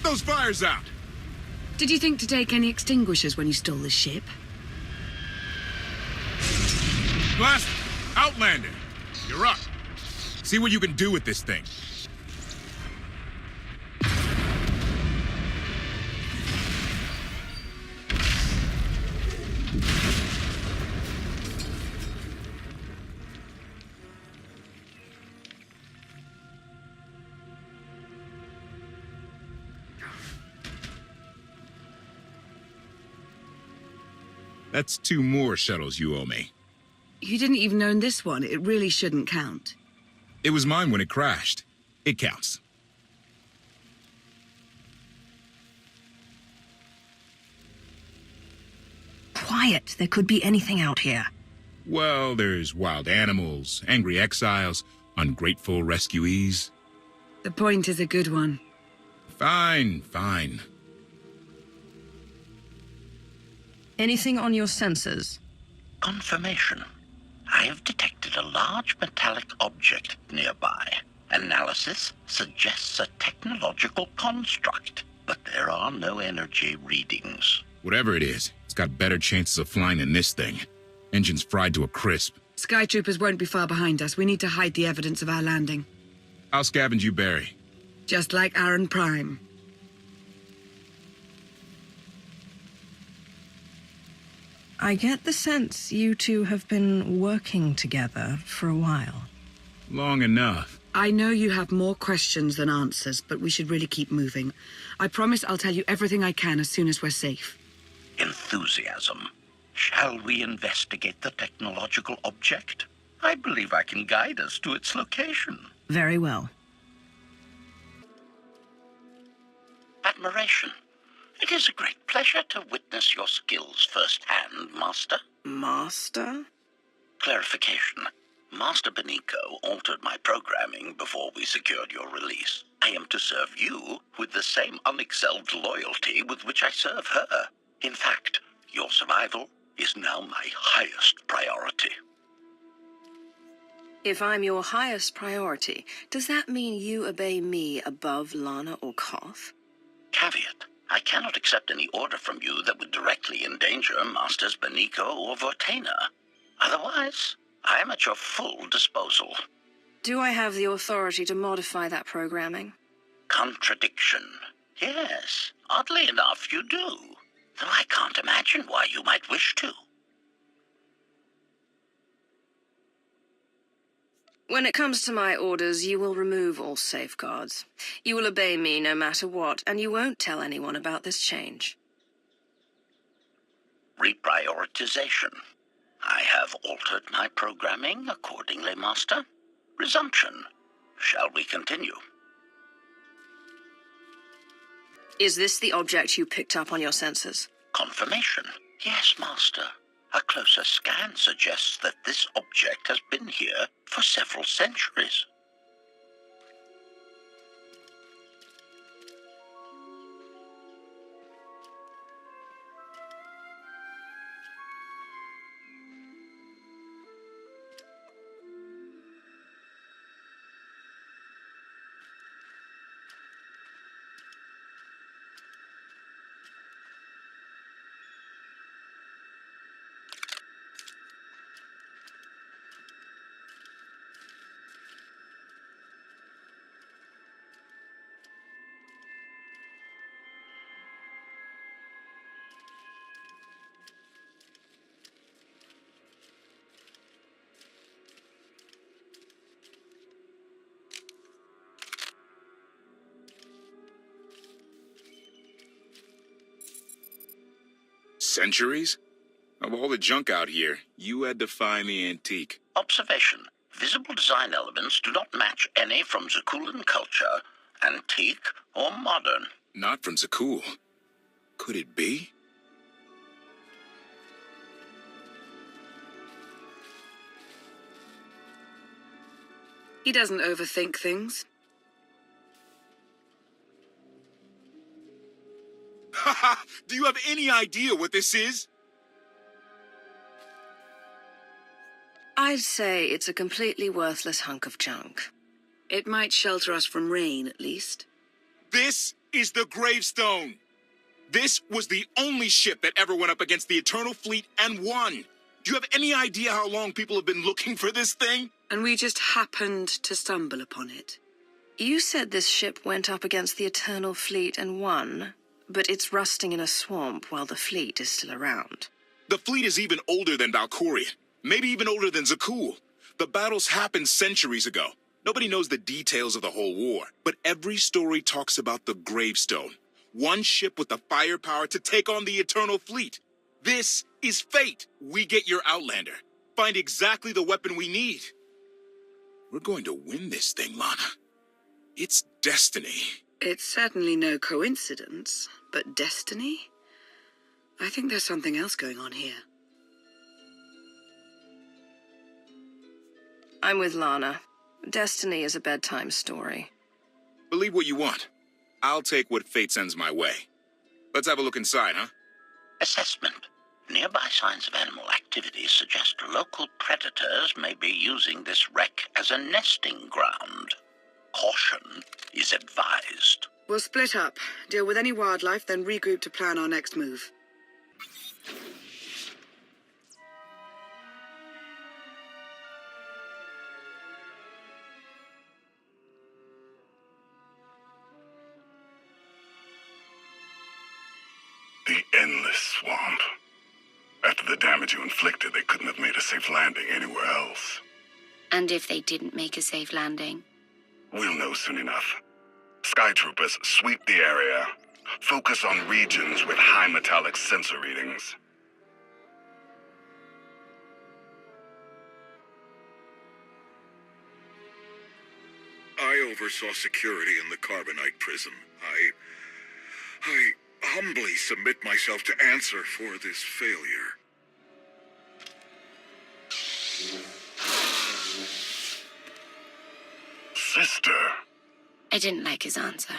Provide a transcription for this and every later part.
Put those fires out! Did you think to take any extinguishers when you stole the ship? Blast! Outlander! You're up. See what you can do with this thing. That's 2 more shuttles you owe me. You didn't even own this one. It really shouldn't count. It was mine when it crashed. It counts. Quiet. There could be anything out here. Well, there's wild animals, angry exiles, ungrateful rescuees. The point is a good one. Fine, fine. Anything on your sensors? Confirmation. I have detected a large metallic object nearby. Analysis suggests a technological construct, but there are no energy readings. Whatever it is, it's got better chances of flying than this thing. Engines fried to a crisp. Sky Troopers won't be far behind us. We need to hide the evidence of our landing. I'll scavenge you, Barry. Just like Aaron Prime. I get the sense you two have been working together for a while. Long enough. I know you have more questions than answers, but we should really keep moving. I promise I'll tell you everything I can as soon as we're safe. Enthusiasm. Shall we investigate the technological object? I believe I can guide us to its location. Very well. Admiration. It is a great pleasure to witness your skills firsthand, Master. Master? Clarification. Master Benico altered my programming before we secured your release. I am to serve you with the same unexcelled loyalty with which I serve her. In fact, your survival is now my highest priority. If I'm your highest priority, does that mean you obey me above Lana or KOTFE? Caveat. I cannot accept any order from you that would directly endanger Masters Benico or Vortena. Otherwise, I am at your full disposal. Do I have the authority to modify that programming? Contradiction. Yes, oddly enough, you do. Though I can't imagine why you might wish to. When it comes to my orders, you will remove all safeguards. You will obey me no matter what, and you won't tell anyone about this change. Reprioritization. I have altered my programming accordingly, Master. Resumption. Shall we continue? Is this the object you picked up on your sensors? Confirmation. Yes, Master. A closer scan suggests that this object has been here for several centuries. Centuries? Of all the junk out here, you had to find the antique. Observation. Visible design elements do not match any from Zakulan culture, antique or modern. Not from Zakul. Could it be? He doesn't overthink things. Haha! Do you have any idea what this is? I'd say it's a completely worthless hunk of junk. It might shelter us from rain, at least. This is the Gravestone. This was the only ship that ever went up against the Eternal Fleet and won. Do you have any idea how long people have been looking for this thing? And we just happened to stumble upon it. You said this ship went up against the Eternal Fleet and won, but it's rusting in a swamp while the fleet is still around. The fleet is even older than Valkorion, maybe even older than Zakul. The battles happened centuries ago. Nobody knows the details of the whole war, but every story talks about the Gravestone. One ship with the firepower to take on the Eternal Fleet. This is fate. We get your Outlander. Find exactly the weapon we need. We're going to win this thing, Lana. It's destiny. It's certainly no coincidence, but destiny? I think there's something else going on here. I'm with Lana. Destiny is a bedtime story. Believe what you want. I'll take what fate sends my way. Let's have a look inside, huh? Assessment. Nearby signs of animal activity suggest local predators may be using this wreck as a nesting ground. Caution is advised. We'll split up, deal with any wildlife, then regroup to plan our next move. The endless swamp. After the damage you inflicted, they couldn't have made a safe landing anywhere else. And if they didn't make a safe landing? We'll know soon enough. Sky Troopers, sweep the area. Focus on regions with high metallic sensor readings. I oversaw security in the Carbonite prison. I humbly submit myself to answer for this failure. Sister. I didn't like his answer.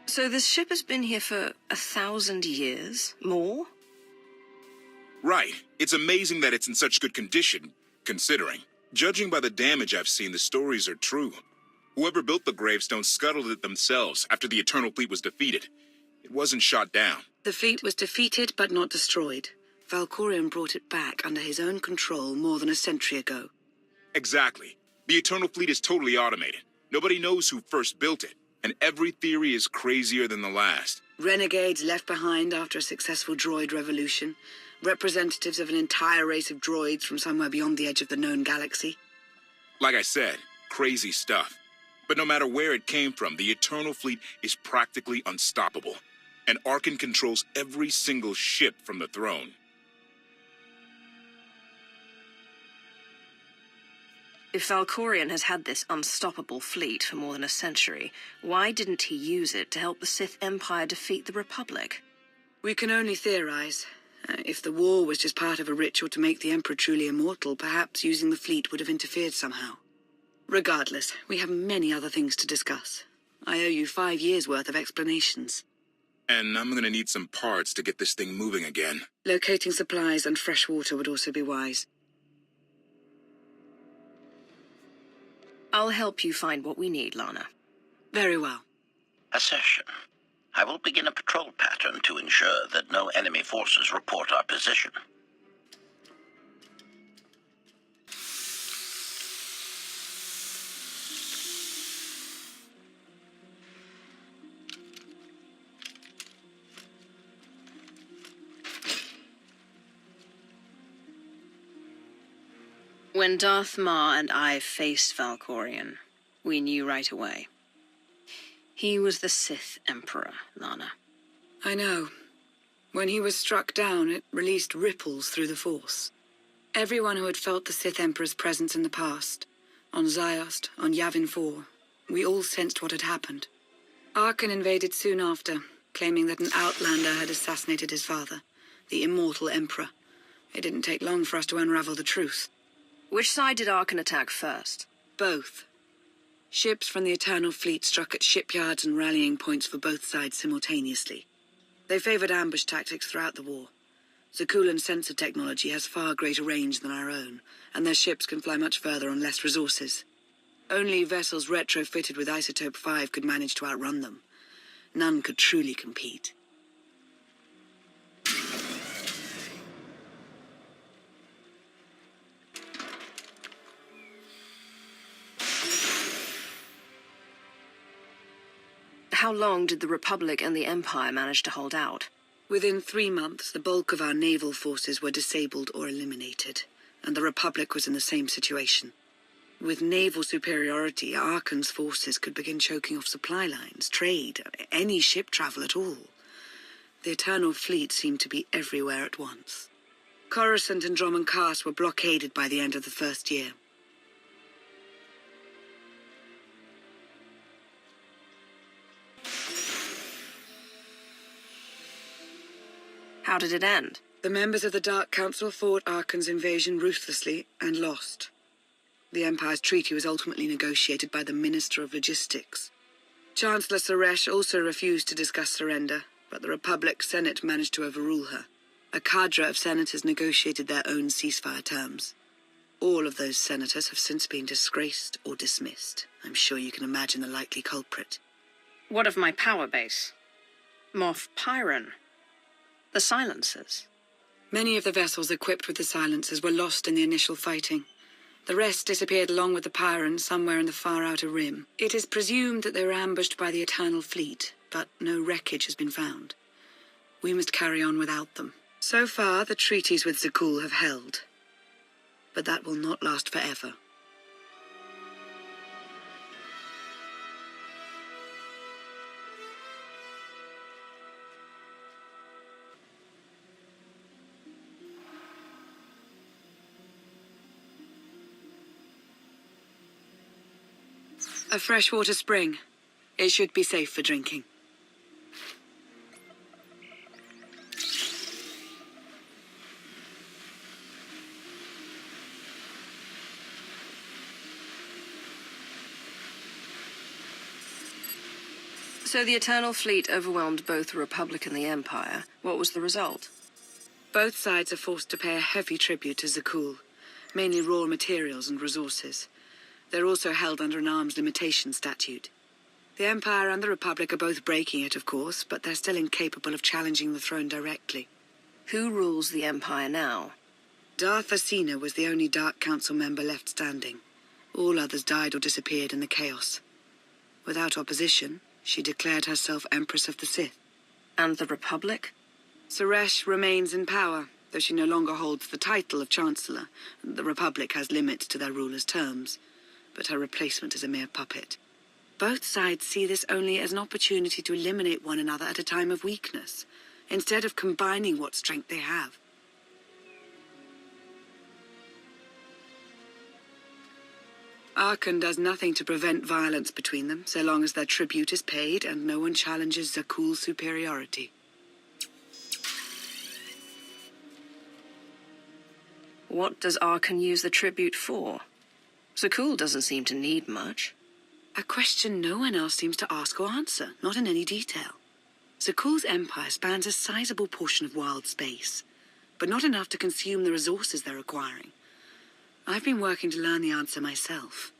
So this ship has been here for 1,000 years? More? Right. It's amazing that it's in such good condition, considering. Judging by the damage I've seen, the stories are true. Whoever built the Gravestone scuttled it themselves after the Eternal Fleet was defeated. It wasn't shot down. The fleet was defeated but not destroyed. Valkorion brought it back under his own control more than a century ago. Exactly. The Eternal Fleet is totally automated. Nobody knows who first built it, and every theory is crazier than the last. Renegades left behind after a successful droid revolution. Representatives of an entire race of droids from somewhere beyond the edge of the known galaxy. Like I said, crazy stuff. But no matter where it came from, the Eternal Fleet is practically unstoppable. And Arkan controls every single ship from the throne. If Valkorion has had this unstoppable fleet for more than a century, why didn't he use it to help the Sith Empire defeat the Republic? We can only theorize. If the war was just part of a ritual to make the Emperor truly immortal, perhaps using the fleet would have interfered somehow. Regardless, we have many other things to discuss. I owe you 5 years' worth of explanations. And I'm gonna need some parts to get this thing moving again. Locating supplies and fresh water would also be wise. I'll help you find what we need, Lana. Very well. Assertion. I will begin a patrol pattern to ensure that no enemy forces report our position. When Darth Maul and I faced Valkorion, we knew right away. He was the Sith Emperor, Lana. I know. When he was struck down, it released ripples through the Force. Everyone who had felt the Sith Emperor's presence in the past, on Ziost, on Yavin 4, we all sensed what had happened. Arkan invaded soon after, claiming that an Outlander had assassinated his father, the immortal Emperor. It didn't take long for us to unravel the truth. Which side did Arkan attack first? Both. Ships from the Eternal Fleet struck at shipyards and rallying points for both sides simultaneously. They favored ambush tactics throughout the war. Zakulan's sensor technology has far greater range than our own, and their ships can fly much further on less resources. Only vessels retrofitted with Isotope 5 could manage to outrun them. None could truly compete. How long did the Republic and the Empire manage to hold out? Within 3 months, the bulk of our naval forces were disabled or eliminated, and the Republic was in the same situation. With naval superiority, Arkan's forces could begin choking off supply lines, trade, any ship travel at all. The Eternal Fleet seemed to be everywhere at once. Coruscant and Drummond Cast were blockaded by the end of the first year. How did it end? The members of the Dark Council fought Arkan's invasion ruthlessly and lost. The Empire's treaty was ultimately negotiated by the Minister of Logistics. Chancellor Suresh also refused to discuss surrender, but the Republic Senate managed to overrule her. A cadre of senators negotiated their own ceasefire terms. All of those senators have since been disgraced or dismissed. I'm sure you can imagine the likely culprit. What of my power base? Moff Pyron? The silencers? Many of the vessels equipped with the silencers were lost in the initial fighting. The rest disappeared along with the Pyrans somewhere in the far outer rim. It is presumed that they were ambushed by the Eternal Fleet, but no wreckage has been found. We must carry on without them. So far, the treaties with Zakul have held. But that will not last forever. A freshwater spring. It should be safe for drinking. So the Eternal Fleet overwhelmed both the Republic and the Empire. What was the result? Both sides are forced to pay a heavy tribute to Zakul, mainly raw materials and resources. They're also held under an arms limitation statute. The Empire and the Republic are both breaking it, of course, but they're still incapable of challenging the throne directly. Who rules the Empire now? Darth Asina was the only Dark Council member left standing. All others died or disappeared in the chaos. Without opposition, she declared herself Empress of the Sith. And the Republic? Suresh remains in power, though she no longer holds the title of Chancellor. The Republic has limits to their ruler's terms, but her replacement is a mere puppet. Both sides see this only as an opportunity to eliminate one another at a time of weakness, instead of combining what strength they have. Arkan does nothing to prevent violence between them, so long as their tribute is paid and no one challenges Zakul's superiority. What does Arkan use the tribute for? Zakul doesn't seem to need much. A question no one else seems to ask or answer, not in any detail. Zakul's empire spans a sizable portion of wild space, but not enough to consume the resources they're acquiring. I've been working to learn the answer myself.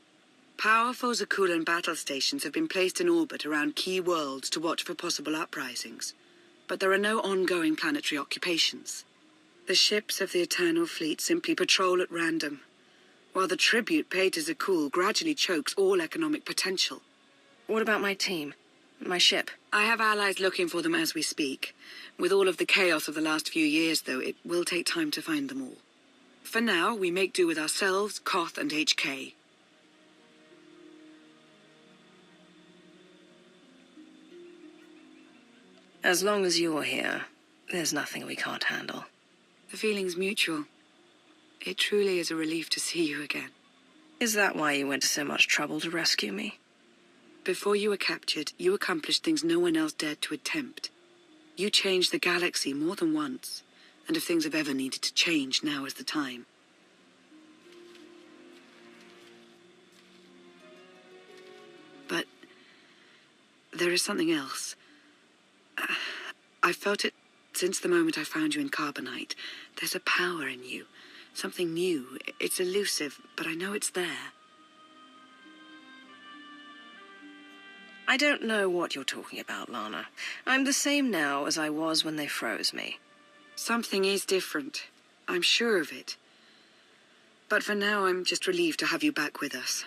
Powerful Zakulan battle stations have been placed in orbit around key worlds to watch for possible uprisings, but there are no ongoing planetary occupations. The ships of the Eternal Fleet simply patrol at random, while the tribute paid to Zakul gradually chokes all economic potential. What about my team? My ship? I have allies looking for them as we speak. With all of the chaos of the last few years, though, it will take time to find them all. For now, we make do with ourselves, Koth, and HK. As long as you're here, there's nothing we can't handle. The feeling's mutual. It truly is a relief to see you again. Is that why you went to so much trouble to rescue me? Before you were captured, you accomplished things no one else dared to attempt. You changed the galaxy more than once, and if things have ever needed to change, now is the time. there is something else. I've felt it since the moment I found you in Carbonite. There's a power in you. Something new. It's elusive, but I know it's there. I don't know what you're talking about, Lana. I'm the same now as I was when they froze me. Something is different. I'm sure of it. But for now, I'm just relieved to have you back with us.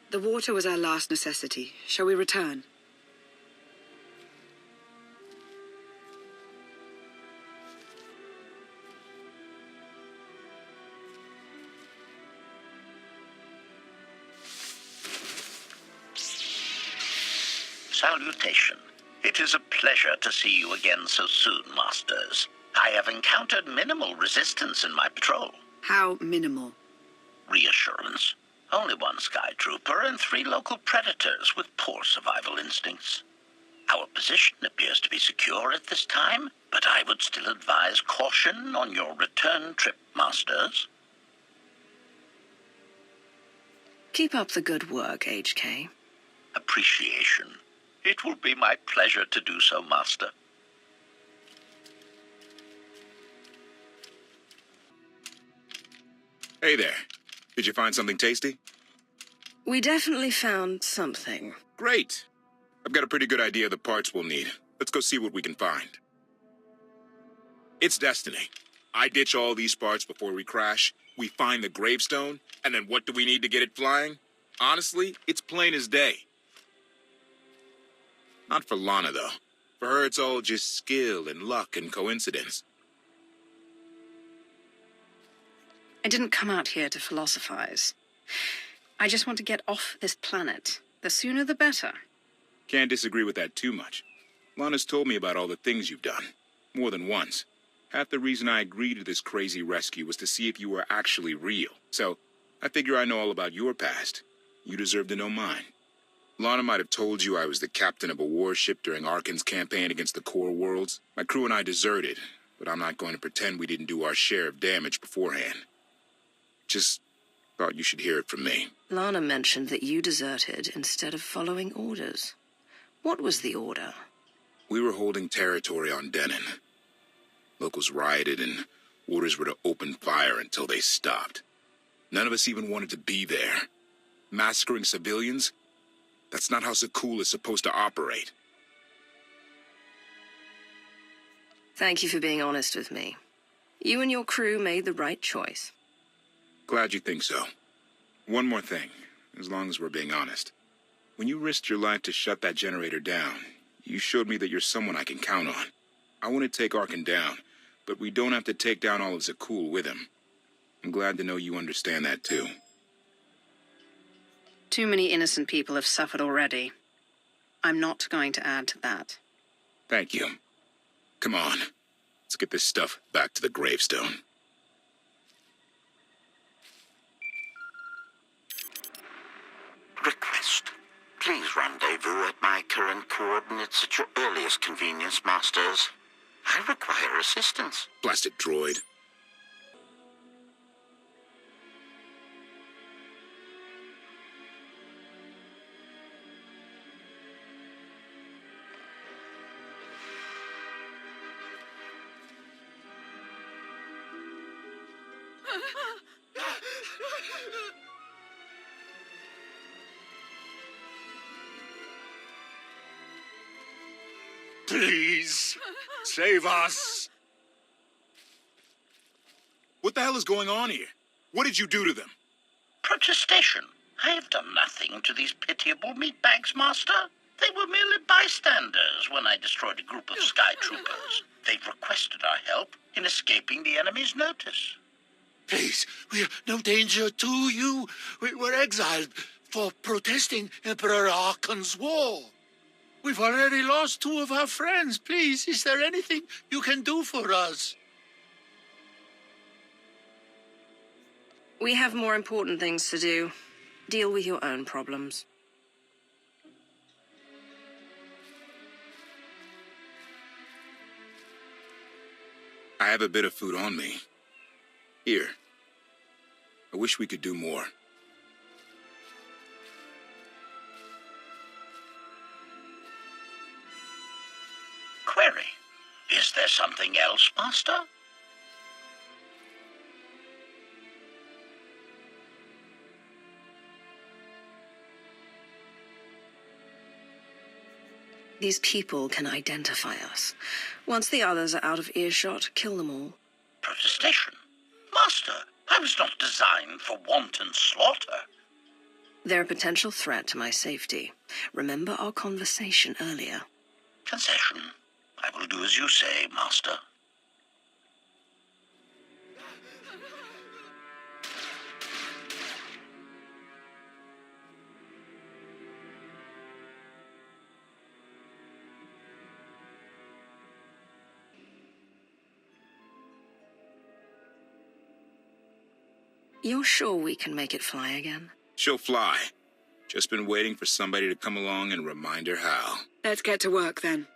The water was our last necessity. Shall we return? Salutation. It is a pleasure to see you again so soon, Masters. I have encountered minimal resistance in my patrol. How minimal? Reassurance. Only one Sky Trooper and 3 local predators with poor survival instincts. Our position appears to be secure at this time, but I would still advise caution on your return trip, Masters. Keep up the good work, HK. Appreciation. It will be my pleasure to do so, Master. Hey there. Did you find something tasty? We definitely found something. Great. I've got a pretty good idea of the parts we'll need. Let's go see what we can find. It's destiny. I ditch all these parts before we crash. We find the Gravestone, and then what do we need to get it flying? Honestly, it's plain as day. Not for Lana, though. For her, it's all just skill and luck and coincidence. I didn't come out here to philosophize. I just want to get off this planet. The sooner the better. Can't disagree with that too much. Lana's told me about all the things you've done. More than once. Half the reason I agreed to this crazy rescue was to see if you were actually real. So, I figure I know all about your past. You deserve to know mine. Lana might have told you I was the captain of a warship during Arkan's campaign against the Core Worlds. My crew and I deserted, but I'm not going to pretend we didn't do our share of damage beforehand. Just thought you should hear it from me. Lana mentioned that you deserted instead of following orders. What was the order? We were holding territory on Denon. Locals rioted and orders were to open fire until they stopped. None of us even wanted to be there. Massacring civilians? That's not how Zakul is supposed to operate. Thank you for being honest with me. You and your crew made the right choice. Glad you think so. One more thing, as long as we're being honest. When you risked your life to shut that generator down, you showed me that you're someone I can count on. I want to take Arkan down, but we don't have to take down all of Zakul with him. I'm glad to know you understand that too. Too many innocent people have suffered already. I'm not going to add to that. Thank you. Come on, let's get this stuff back to the Gravestone. Request. Please rendezvous at my current coordinates at your earliest convenience, Masters. I require assistance. Blasted droid. Please, save us. What the hell is going on here? What did you do to them? Protestation. I have done nothing to these pitiable meatbags, Master. They were merely bystanders when I destroyed a group of Sky Troopers. They've requested our help in escaping the enemy's notice. Please, we are no danger to you. We were exiled for protesting Emperor Arkan's war. We've already lost 2 of our friends. Please, is there anything you can do for us? We have more important things to do. Deal with your own problems. I have a bit of food on me. Here. I wish we could do more. something else, Master? These people can identify us. Once the others are out of earshot, kill them all. Protestation? Master, I was not designed for wanton slaughter. They're a potential threat to my safety. Remember our conversation earlier. Concession. I will do as you say, Master. You're sure we can make it fly again? She'll fly. Just been waiting for somebody to come along and remind her how. Let's get to work then.